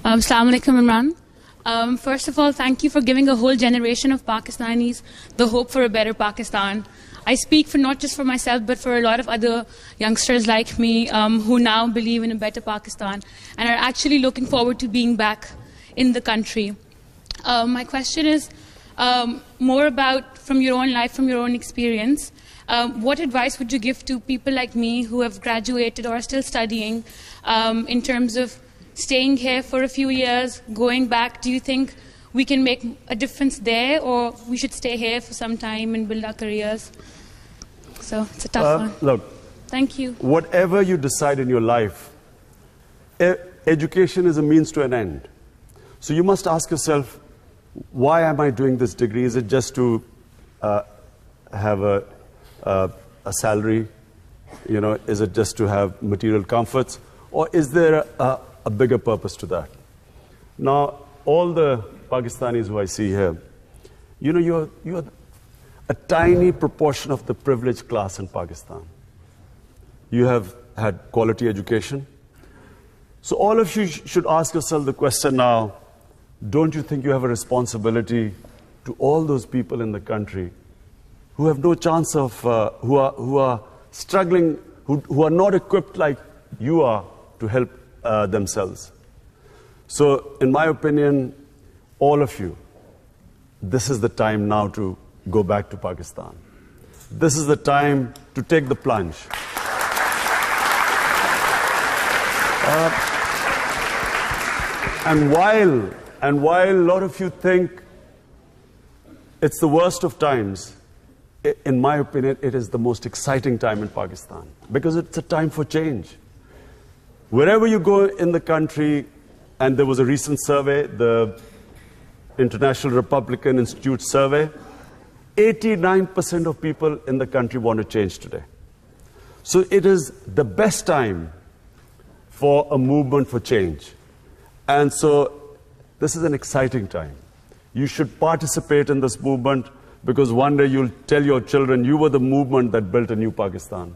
Assalamu alaikum, Imran. First of all, thank you for giving a whole generation of Pakistanis the hope for a better Pakistan. I speak for not just for myself, but for a lot of other youngsters like me who now believe in a better Pakistan and are actually looking forward to being back in the country. My question is more about from your own life, from your own experience. What advice would you give to people like me who have graduated or are still studying in terms of staying here for a few years, going back? Do you think we can make a difference there, or we should stay here for some time and build our careers? So it's a tough one. Look, thank you. Whatever you decide in your life, education is a means to an end. So you must ask yourself, why am I doing this degree? Is it just to have a salary? You know, is it just to have material comforts? Or is there a bigger purpose to that? Now, all the Pakistanis who I see here, you know, you're a tiny proportion of the privileged class in Pakistan. You have had quality education. So all of you should ask yourself the question now, don't you think you have a responsibility to all those people in the country who have no chance of, who are struggling, who are not equipped like you are to help themselves? So in my opinion, all of you, this is the time now to go back to Pakistan. This is the time to take the plunge. And while a lot of you think it's the worst of times, in my opinion, it is the most exciting time in Pakistan, because it's a time for change. Wherever you go in the country, and there was a recent survey, the International Republican Institute survey, 89% of people in the country want to change today. So it is the best time for a movement for change. And so this is an exciting time. You should participate in this movement, because one day you'll tell your children you were the movement that built a new Pakistan.